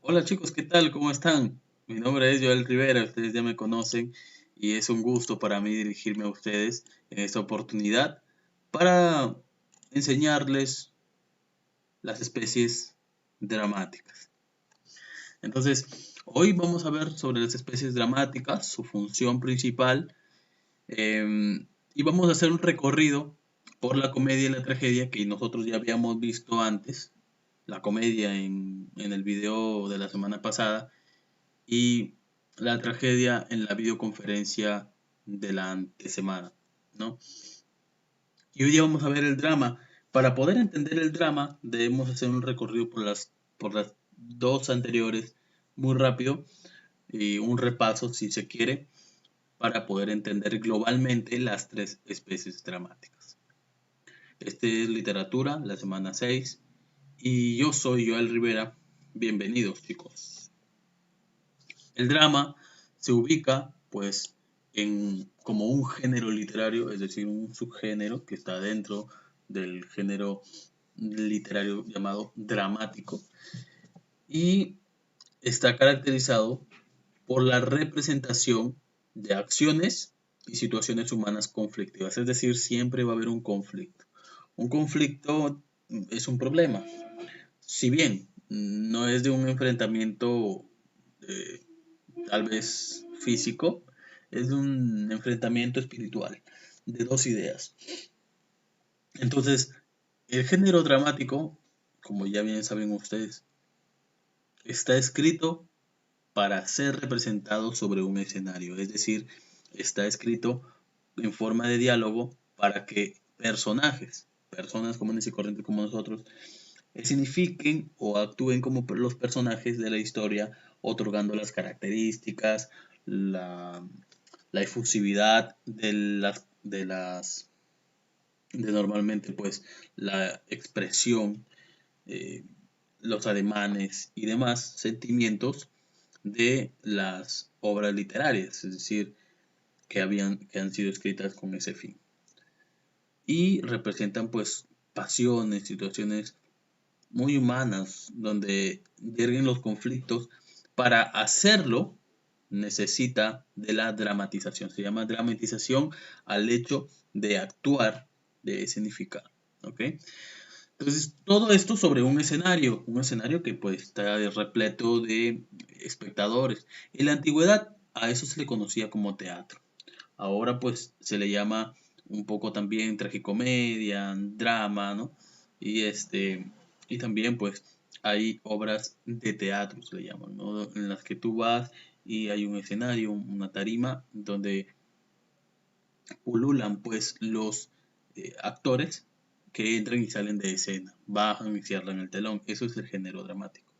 Hola chicos, ¿qué tal? ¿Cómo están? Mi nombre es Joel Rivera, ustedes ya me conocen y es un gusto para mí dirigirme a ustedes en esta oportunidad para enseñarles las especies dramáticas. Entonces, hoy vamos a ver sobre las especies dramáticas, su función principal, y vamos a hacer un recorrido por la comedia y la tragedia que nosotros ya habíamos visto antes, la comedia en el video de la semana pasada y la tragedia en la videoconferencia de la antesemana, ¿no? Y hoy día vamos a ver el drama. Para poder entender el drama, debemos hacer un recorrido por las dos anteriores muy rápido y un repaso, si se quiere, para poder entender globalmente las tres especies dramáticas. Este es Literatura, la semana 6, y yo soy Joel Rivera. Bienvenidos, chicos. El drama se ubica, pues, como un género literario, es decir, un subgénero que está dentro del género literario llamado dramático y está caracterizado por la representación de acciones y situaciones humanas conflictivas, es decir, siempre va a haber un conflicto. Un conflicto es un problema, si bien no es de un enfrentamiento eh, tal vez físico, es un enfrentamiento espiritual de dos ideas. Entonces, el género dramático, como ya bien saben ustedes, está escrito para ser representado sobre un escenario, es decir, está escrito en forma de diálogo para que personajes, personas comunes y corrientes como nosotros, signifiquen o actúen como los personajes de la historia, otorgando las características, la, la efusividad de normalmente pues la expresión, eh, los ademanes y demás sentimientos de las obras literarias, es decir, que han sido escritas con ese fin. Y representan pues pasiones, situaciones muy humanas, donde yerguen los conflictos. Para hacerlo necesita de la dramatización. Se llama dramatización al hecho de actuar, de escenificar. ¿Ok? Entonces, todo esto sobre un escenario que pues está repleto de espectadores. En la antigüedad a eso se le conocía como teatro. Ahora pues se le llama un poco también tragicomedia, drama, ¿no? Y y también pues hay obras de teatro, se le llaman, ¿no? En las que tú vas y hay un escenario, una tarima donde pululan pues los actores que entran y salen de escena, bajan y cierran el telón. Eso es el género dramático.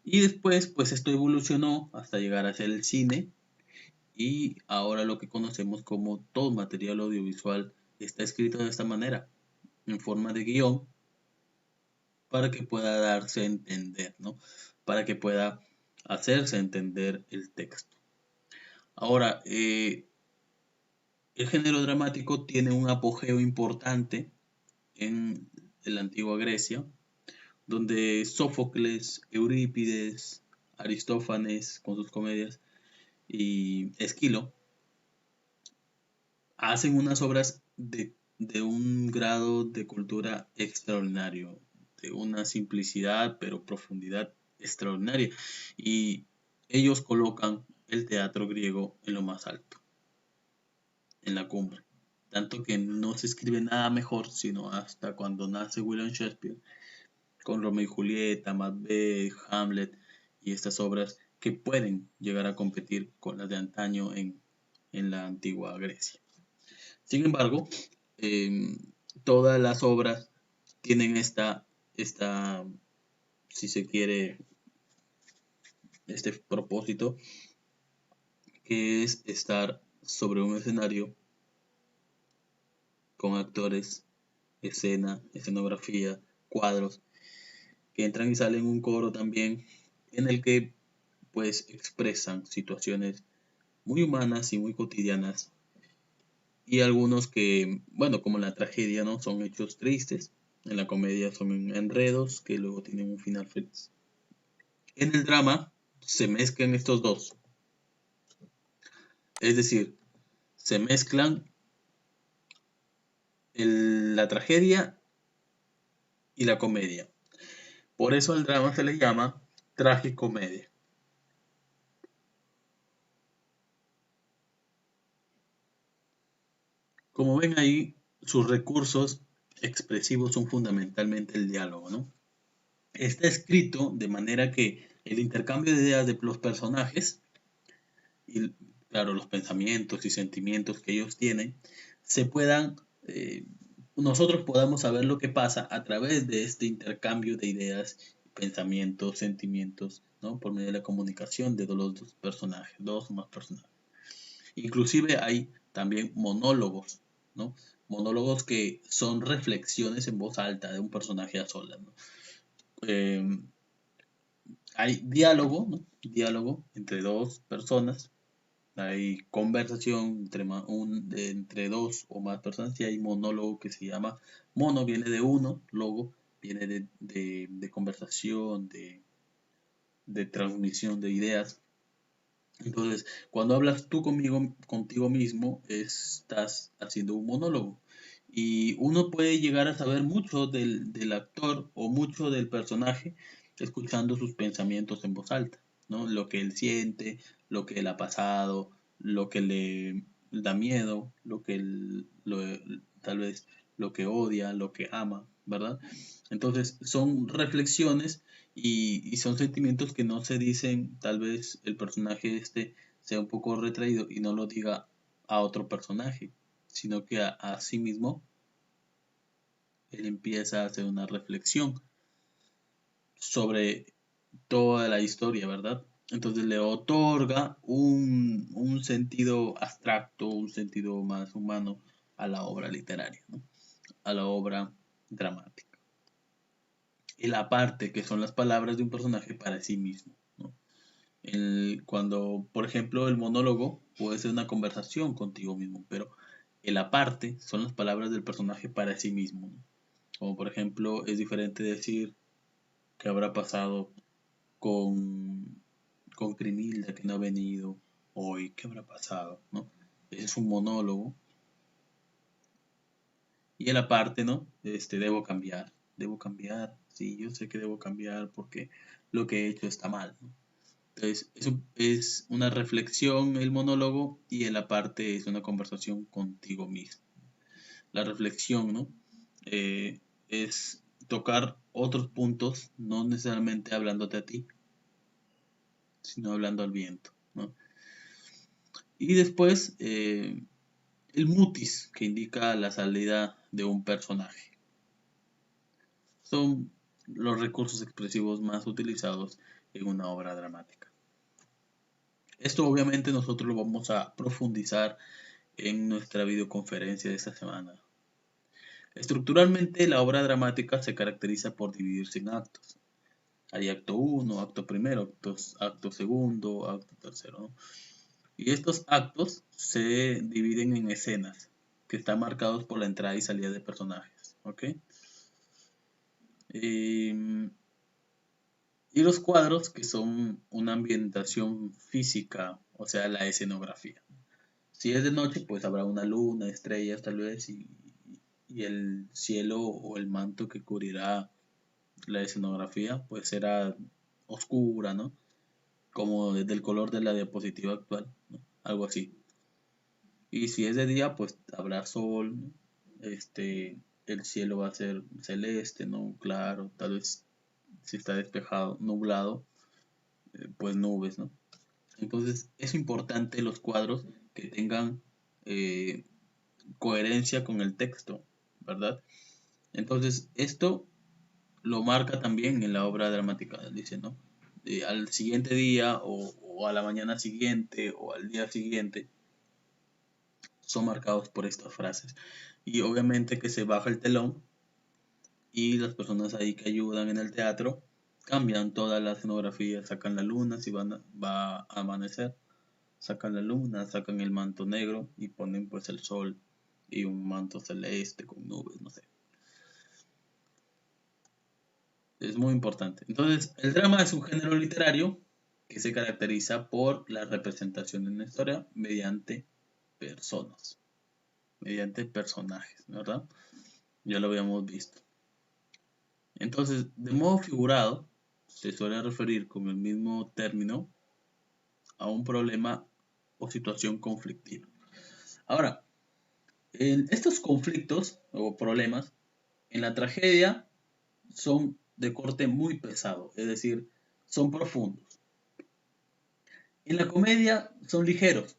Y después pues esto evolucionó hasta llegar a ser el cine, y ahora lo que conocemos como todo material audiovisual está escrito de esta manera, en forma de guión, para que pueda darse a entender, ¿no? Para que pueda hacerse entender el texto. Ahora, el género dramático tiene un apogeo importante en la antigua Grecia, donde Sófocles, Eurípides, Aristófanes con sus comedias y Esquilo hacen unas obras de un grado de cultura extraordinario, de una simplicidad pero profundidad extraordinaria. Y ellos colocan el teatro griego en lo más alto, en la cumbre. Tanto que no se escribe nada mejor, sino hasta cuando nace William Shakespeare, con Romeo y Julieta, Macbeth, Hamlet y estas obras que pueden llegar a competir con las de antaño en la antigua Grecia. Sin embargo, em, todas las obras tienen esta, si se quiere, este propósito, que es estar sobre un escenario con actores, escena, escenografía, cuadros, que entran y salen un coro también, en el que pues expresan situaciones muy humanas y muy cotidianas, y algunos que, bueno, como la tragedia, ¿no? Son hechos tristes. En la comedia son enredos que luego tienen un final feliz. En el drama se mezclan estos dos, es decir, se mezclan la tragedia y la comedia. Por eso al drama se le llama tragicomedia. Como ven ahí, sus recursos expresivos son fundamentalmente el diálogo, ¿no? Está escrito de manera que el intercambio de ideas de los personajes y, claro, los pensamientos y sentimientos que ellos tienen, se puedan, nosotros podamos saber lo que pasa a través de este intercambio de ideas, pensamientos, sentimientos, ¿no? Por medio de la comunicación de los dos personajes, dos o más personajes. Inclusive hay también monólogos, ¿no? Monólogos que son reflexiones en voz alta de un personaje a solas, ¿no? Eh, Hay diálogo, ¿no? Diálogo entre dos personas, hay conversación entre dos o más personas y hay monólogo que se llama, mono viene de uno, logo viene de conversación, de transmisión de ideas. Entonces, cuando hablas tú contigo mismo, estás haciendo un monólogo. Y uno puede llegar a saber mucho del actor o mucho del personaje escuchando sus pensamientos en voz alta, ¿no? Lo que él siente, lo que él ha pasado, lo que le da miedo, tal vez lo que odia, lo que ama, ¿verdad? Entonces, son reflexiones y son sentimientos que no se dicen, tal vez el personaje este sea un poco retraído y no lo diga a otro personaje, sino que a sí mismo él empieza a hacer una reflexión sobre toda la historia, ¿verdad? Entonces le otorga un sentido abstracto, un sentido más humano a la obra literaria, ¿no? A la obra dramática. Y la parte que son las palabras de un personaje para sí mismo, ¿no? Cuando, por ejemplo, el monólogo puede ser una conversación contigo mismo, pero el aparte son las palabras del personaje para sí mismo, ¿no? Como por ejemplo, es diferente decir qué habrá pasado con, con Crimilda que no ha venido hoy, qué habrá pasado, ¿no? Es un monólogo. Y el aparte, ¿no? Debo cambiar, sí, yo sé que debo cambiar porque lo que he hecho está mal, ¿no? Entonces, es una reflexión el monólogo y el aparte es una conversación contigo mismo. La reflexión, ¿no? Es tocar otros puntos, no necesariamente hablándote a ti, sino hablando al viento, ¿no? Y después, el mutis, que indica la salida de un personaje. Son los recursos expresivos más utilizados en una obra dramática. Esto obviamente nosotros lo vamos a profundizar en nuestra videoconferencia de esta semana. Estructuralmente, la obra dramática se caracteriza por dividirse en actos. Hay acto 1, acto primero, acto segundo, acto tercero, ¿no? Y estos actos se dividen en escenas que están marcados por la entrada y salida de personajes, ¿ok? Em, y los cuadros que son una ambientación física, o sea, la escenografía. Si es de noche, pues habrá una luna, estrellas tal vez, y el cielo o el manto que cubrirá la escenografía, pues será oscura, ¿no? Como desde el color de la diapositiva actual, ¿no? Algo así. Y si es de día, pues habrá sol, ¿no? El cielo va a ser celeste, ¿no? Claro, tal vez si está despejado, nublado, pues nubes, ¿no? Entonces es importante los cuadros que tengan eh, coherencia con el texto, ¿verdad? Entonces esto lo marca también en la obra dramática, dice, ¿no? Al siguiente día o a la mañana siguiente o al día siguiente son marcados por estas frases. Y obviamente que se baja el telón y las personas ahí que ayudan en el teatro cambian toda la escenografía, sacan la luna si va a amanecer, sacan la luna, sacan el manto negro y ponen pues el sol y un manto celeste con nubes, no sé. Es muy importante. Entonces, el drama es un género literario que se caracteriza por la representación de una historia mediante personas, mediante personajes, ¿verdad? Ya lo habíamos visto. Entonces, de modo figurado, se suele referir con el mismo término a un problema o situación conflictiva. Ahora, en estos conflictos o problemas, en la tragedia son de corte muy pesado, es decir, son profundos. En la comedia son ligeros,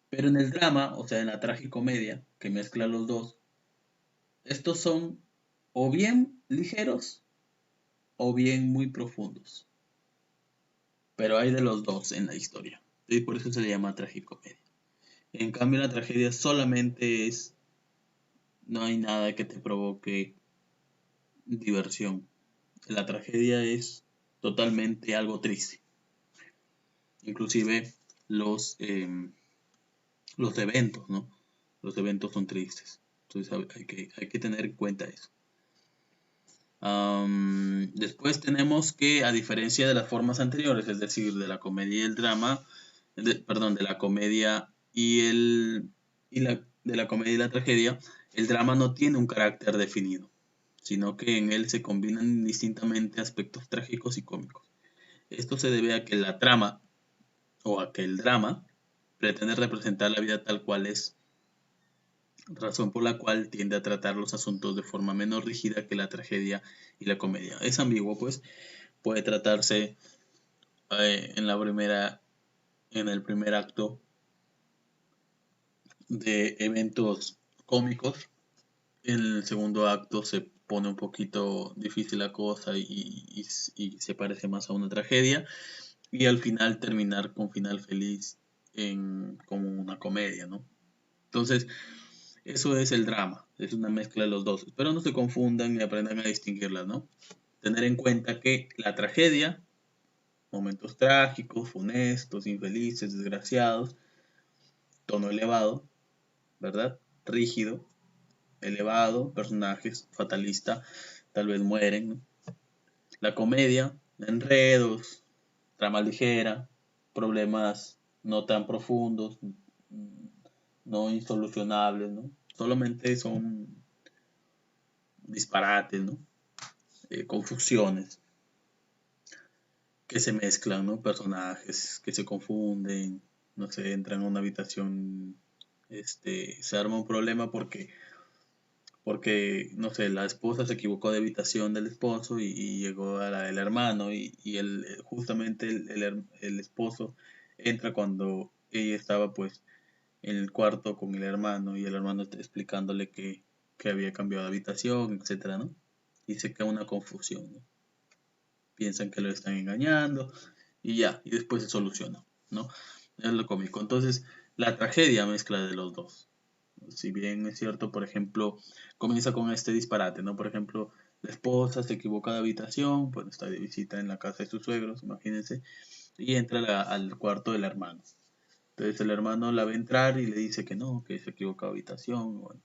pero en el drama, o sea, en la tragicomedia, que mezcla los dos, estos son o bien ligeros o bien muy profundos. Pero hay de los dos en la historia. Y por eso se le llama tragicomedia. En cambio, la tragedia solamente es, no hay nada que te provoque diversión. La tragedia es totalmente algo triste. Inclusive los, los eventos, ¿no? Los eventos son tristes. Entonces hay que tener en cuenta eso. Después tenemos que, a diferencia de las formas anteriores, es decir, de la comedia y el drama, perdón, de la comedia de la comedia y la tragedia, el drama no tiene un carácter definido, sino que en él se combinan indistintamente aspectos trágicos y cómicos. Esto se debe a que la trama o a que el drama pretende representar la vida tal cual es, razón por la cual tiende a tratar los asuntos de forma menos rígida que la tragedia y la comedia. Es ambiguo, pues, puede tratarse en el primer acto de eventos cómicos, en el segundo acto se pone un poquito difícil la cosa y se parece más a una tragedia, y al final terminar con final feliz como una comedia, ¿no? Entonces, eso es el drama, es una mezcla de los dos. Pero no se confundan y aprendan a distinguirlas, ¿no? Tener en cuenta que la tragedia, momentos trágicos, funestos, infelices, desgraciados, tono elevado, ¿verdad? Rígido, elevado, personajes, fatalista, tal vez mueren, ¿no? La comedia, enredos, trama ligera, problemas no tan profundos, no insolucionables, ¿no? Solamente son disparates, ¿no? Confusiones que se mezclan, ¿no? Personajes que se confunden, no sé, entran a una habitación, se arma un problema porque, no sé, la esposa se equivocó de habitación del esposo y llegó a la del hermano y justamente el esposo entra cuando ella estaba pues en el cuarto con el hermano y el hermano está explicándole que había cambiado de habitación, etcétera, ¿no? Y se queda una confusión, ¿no? Piensan que lo están engañando y ya, y después se soluciona, ¿no? Es lo cómico. Entonces, la tragedia mezcla de los dos. Si bien es cierto, por ejemplo, comienza con este disparate, ¿no? Por ejemplo, la esposa se equivoca de habitación, pues está de visita en la casa de sus suegros, imagínense, y entra al cuarto del hermano. Entonces el hermano la ve entrar y le dice que no, que se equivoca de habitación. Bueno,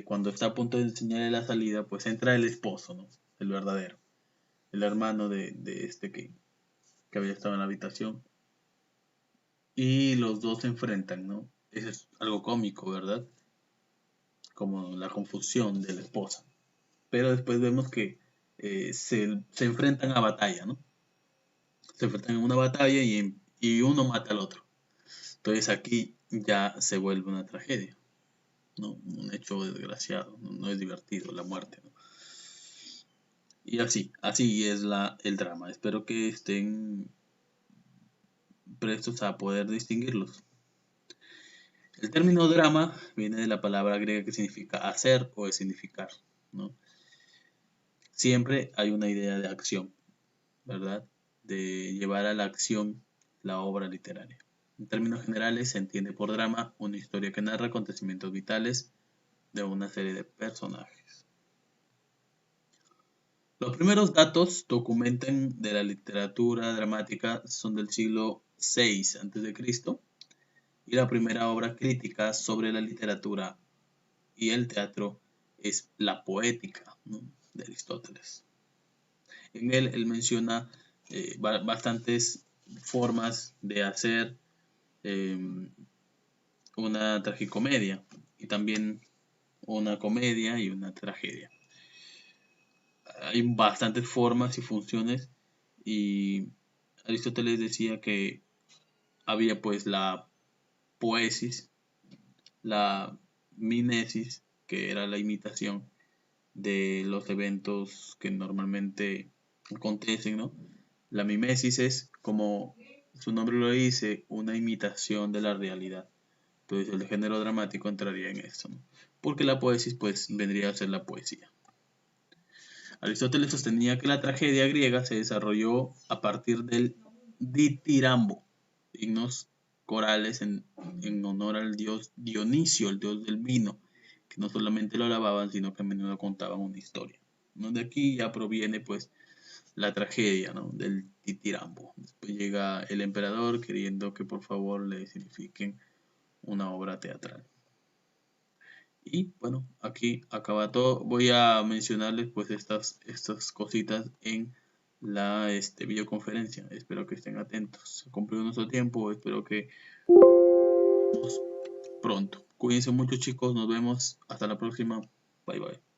cuando está a punto de enseñarle la salida, pues entra el esposo, ¿no? El verdadero, el hermano de este que había estado en la habitación. Y los dos se enfrentan, ¿no? Eso es algo cómico, ¿verdad? Como la confusión de la esposa. Pero después vemos que se enfrentan a batalla, ¿no? Se enfrentan en una batalla y uno mata al otro. Entonces aquí ya se vuelve una tragedia, ¿no? Un hecho desgraciado, no es divertido la muerte, ¿no? Y así es el drama. Espero que estén prestos a poder distinguirlos. El término drama viene de la palabra griega que significa hacer o significar, ¿no? Siempre hay una idea de acción, ¿verdad? De llevar a la acción la obra literaria. En términos generales, se entiende por drama una historia que narra acontecimientos vitales de una serie de personajes. Los primeros datos documentan de la literatura dramática son del siglo VI a.C. y la primera obra crítica sobre la literatura y el teatro es la poética, ¿no? de Aristóteles. En él menciona bastantes formas de hacer una tragicomedia y también una comedia y una tragedia. Hay bastantes formas y funciones y Aristóteles decía que había pues la poesis, la mimesis, que era la imitación de los eventos que normalmente acontecen, ¿no? La mimesis es, como su nombre lo dice, una imitación de la realidad. Entonces el género dramático entraría en esto, ¿no? Porque la poesis pues vendría a ser la poesía. Aristóteles sostenía que la tragedia griega se desarrolló a partir del ditirambo, himnos corales en honor al dios Dionisio, el dios del vino, que no solamente lo alababan, sino que a menudo contaban una historia. ¿No? De aquí ya proviene pues la tragedia, ¿no? Del ditirambo. Después llega el emperador queriendo que por favor le signifiquen una obra teatral. Y bueno, aquí acaba todo. Voy a mencionarles pues estas cositas en la videoconferencia. Espero que estén atentos. Se cumplió nuestro tiempo. Espero que nos pronto. Cuídense mucho, chicos. Nos vemos. Hasta la próxima. Bye bye.